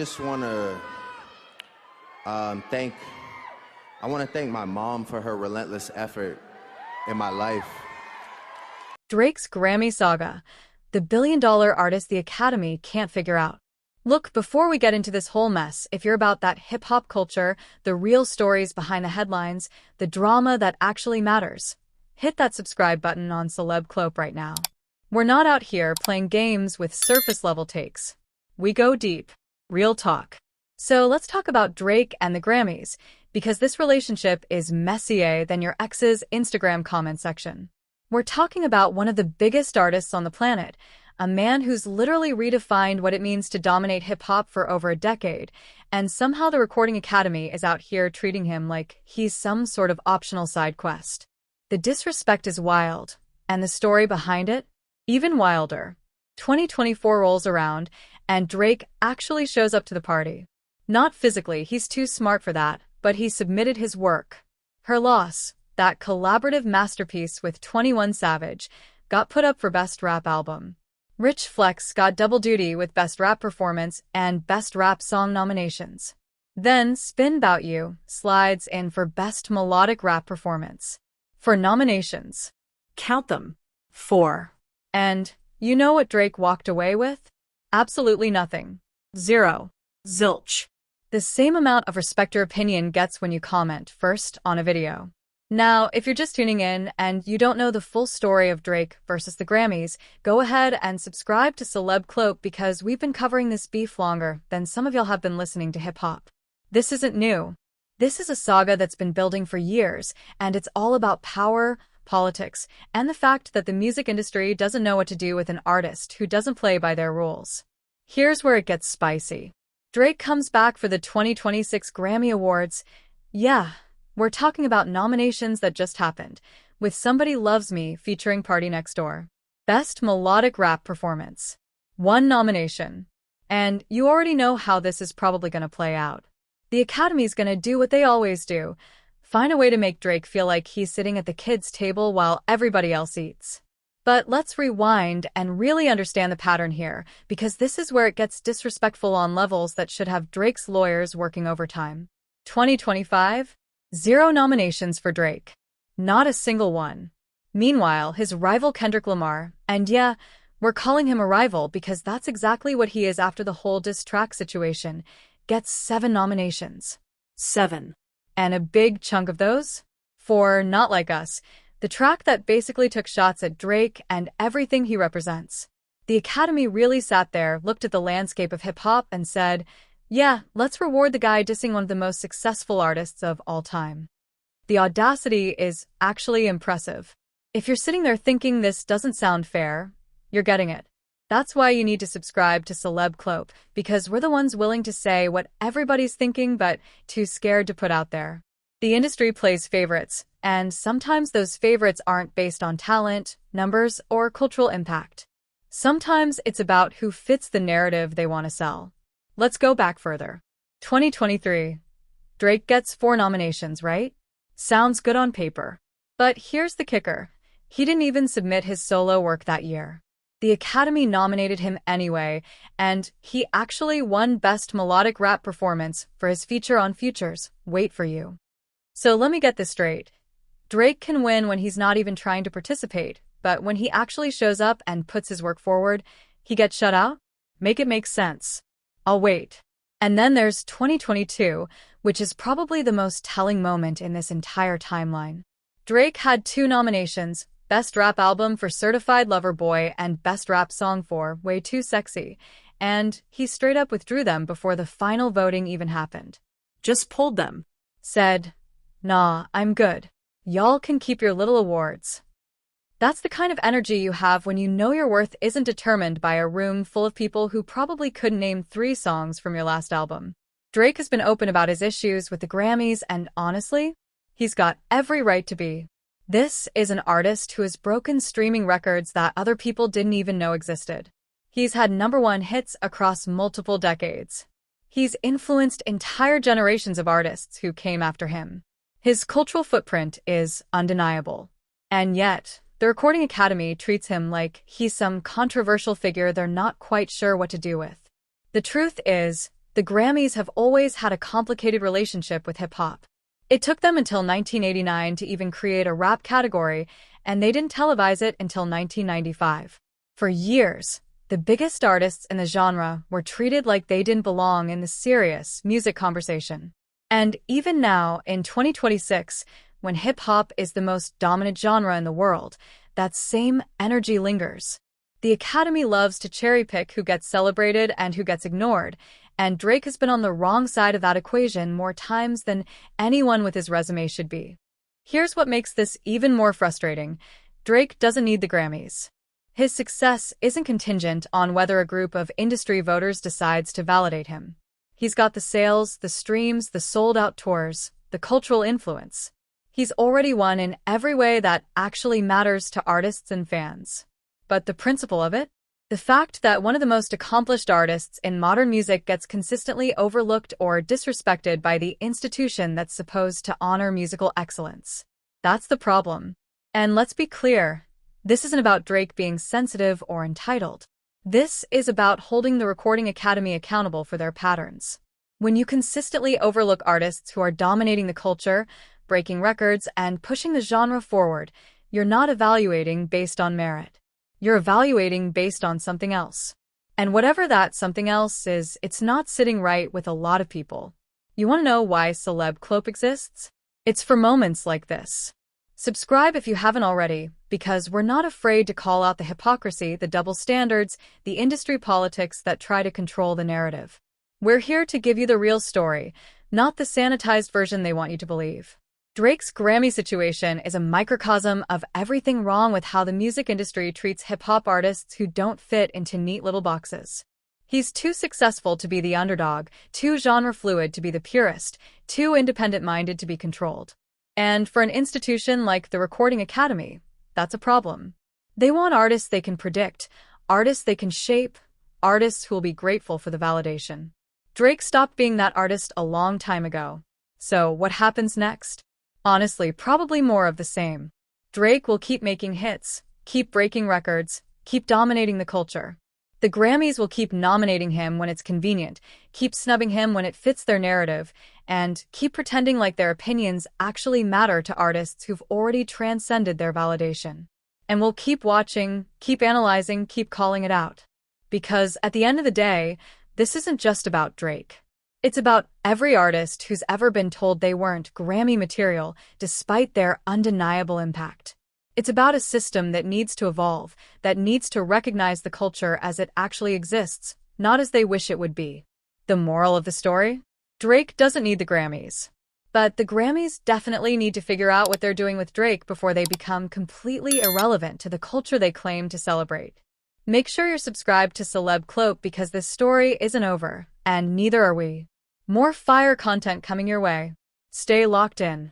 Just want to thank I want to thank my mom for her relentless effort in my life. Drake's Grammy saga, the billion-dollar artist the Academy can't figure out. Look, before we get into this whole mess, if you're about that hip-hop culture, the real stories behind the headlines, the drama that actually matters, hit that subscribe button on Celeb Clope right now. We're not out here playing games with surface-level takes. We go deep. Real talk. So let's talk about Drake and the Grammys, because this relationship is messier than your ex's Instagram comment section. We're talking about one of the biggest artists on the planet, a man who's literally redefined what it means to dominate hip-hop for over a decade, and somehow the Recording Academy is out here treating him like he's some sort of optional side quest. The disrespect is wild, and the story behind it, even wilder. 2024 rolls around, and Drake actually shows up to the party. Not physically, he's too smart for that, but he submitted his work. Her Loss, that collaborative masterpiece with 21 Savage, got put up for Best Rap Album. Rich Flex got double duty with Best Rap Performance and Best Rap Song nominations. Then Spin 'Bout You slides in for Best Melodic Rap Performance. For nominations, count them, 4. And you know what Drake walked away with? Absolutely nothing. Zero. Zilch. The same amount of respect your opinion gets when you comment first on a video. Now, if you're just tuning in and you don't know the full story of Drake versus the Grammys, go ahead and subscribe to Celeb Clope because we've been covering this beef longer than some of y'all have been listening to hip-hop. This isn't new. This is a saga that's been building for years, and it's all about power, politics, and the fact that the music industry doesn't know what to do with an artist who doesn't play by their rules. Here's where it gets spicy. Drake comes back for the 2026 Grammy Awards. Yeah, we're talking about nominations that just happened, with Somebody Loves Me featuring Party Next Door. Best Melodic Rap Performance. 1 nomination. And you already know how this is probably going to play out. The Academy's going to do what they always do. Find a way to make Drake feel like he's sitting at the kids' table while everybody else eats. But let's rewind and really understand the pattern here, because this is where it gets disrespectful on levels that should have Drake's lawyers working overtime. 2025? 0 nominations for Drake. Not a single one. Meanwhile, his rival Kendrick Lamar, and yeah, we're calling him a rival because that's exactly what he is after the whole diss track situation, gets 7 nominations. 7. And a big chunk of those? For Not Like Us, the track that basically took shots at Drake and everything he represents. The Academy really sat there, looked at the landscape of hip-hop and said, yeah, let's reward the guy dissing one of the most successful artists of all time. The audacity is actually impressive. If you're sitting there thinking this doesn't sound fair, you're getting it. That's why you need to subscribe to Celeb Clope, because we're the ones willing to say what everybody's thinking but too scared to put out there. The industry plays favorites, and sometimes those favorites aren't based on talent, numbers, or cultural impact. Sometimes it's about who fits the narrative they want to sell. Let's go back further. 2023. Drake gets 4 nominations, right? Sounds good on paper. But here's the kicker. He didn't even submit his solo work that year. The Academy nominated him anyway, and he actually won Best Melodic Rap Performance for his feature on Future's Wait For You. So let me get this straight. Drake can win when he's not even trying to participate, but when he actually shows up and puts his work forward, he gets shut out? Make it make sense. I'll wait. And then there's 2022, which is probably the most telling moment in this entire timeline. Drake had 2 nominations, Best Rap Album for Certified Lover Boy and Best Rap Song for Way Too Sexy, and he straight up withdrew them before the final voting even happened. Just pulled them. Said, nah, I'm good. Y'all can keep your little awards. That's the kind of energy you have when you know your worth isn't determined by a room full of people who probably couldn't name 3 songs from your last album. Drake has been open about his issues with the Grammys, and honestly, he's got every right to be. This is an artist who has broken streaming records that other people didn't even know existed. He's had #1 hits across multiple decades. He's influenced entire generations of artists who came after him. His cultural footprint is undeniable. And yet, the Recording Academy treats him like he's some controversial figure they're not quite sure what to do with. The truth is, The Grammys have always had a complicated relationship with hip-hop. It took them until 1989 to even create a rap category, and they didn't televise it until 1995. For years, the biggest artists in the genre were treated like they didn't belong in the serious music conversation. And even now, in 2026, when hip-hop is the most dominant genre in the world, that same energy lingers. The Academy loves to cherry-pick who gets celebrated and who gets ignored, and Drake has been on the wrong side of that equation more times than anyone with his resume should be. Here's what makes this even more frustrating. Drake doesn't need the Grammys. His success isn't contingent on whether a group of industry voters decides to validate him. He's got the sales, the streams, the sold-out tours, the cultural influence. He's already won in every way that actually matters to artists and fans. But the principle of it? The fact that one of the most accomplished artists in modern music gets consistently overlooked or disrespected by the institution that's supposed to honor musical excellence. That's the problem. And let's be clear, this isn't about Drake being sensitive or entitled. This is about holding the Recording Academy accountable for their patterns. When you consistently overlook artists who are dominating the culture, breaking records, and pushing the genre forward, you're not evaluating based on merit. You're evaluating based on something else. And whatever that something else is, it's not sitting right with a lot of people. You want to know why Celeb Clope exists? It's for moments like this. Subscribe if you haven't already, because we're not afraid to call out the hypocrisy, the double standards, the industry politics that try to control the narrative. We're here to give you the real story, not the sanitized version they want you to believe. Drake's Grammy situation is a microcosm of everything wrong with how the music industry treats hip-hop artists who don't fit into neat little boxes. He's too successful to be the underdog, too genre-fluid to be the purist, too independent-minded to be controlled. And for an institution like the Recording Academy, that's a problem. They want artists they can predict, artists they can shape, artists who will be grateful for the validation. Drake stopped being that artist a long time ago. So what happens next? Honestly, probably more of the same. Drake will keep making hits, keep breaking records, keep dominating the culture. The Grammys will keep nominating him when it's convenient, keep snubbing him when it fits their narrative, and keep pretending like their opinions actually matter to artists who've already transcended their validation. And we'll keep watching, keep analyzing, keep calling it out. Because at the end of the day, this isn't just about Drake. It's about every artist who's ever been told they weren't Grammy material despite their undeniable impact. It's about a system that needs to evolve, that needs to recognize the culture as it actually exists, not as they wish it would be. The moral of the story? Drake doesn't need the Grammys. But the Grammys definitely need to figure out what they're doing with Drake before they become completely irrelevant to the culture they claim to celebrate. Make sure you're subscribed to Celeb Clope because this story isn't over, and neither are we. More fire content coming your way. Stay locked in.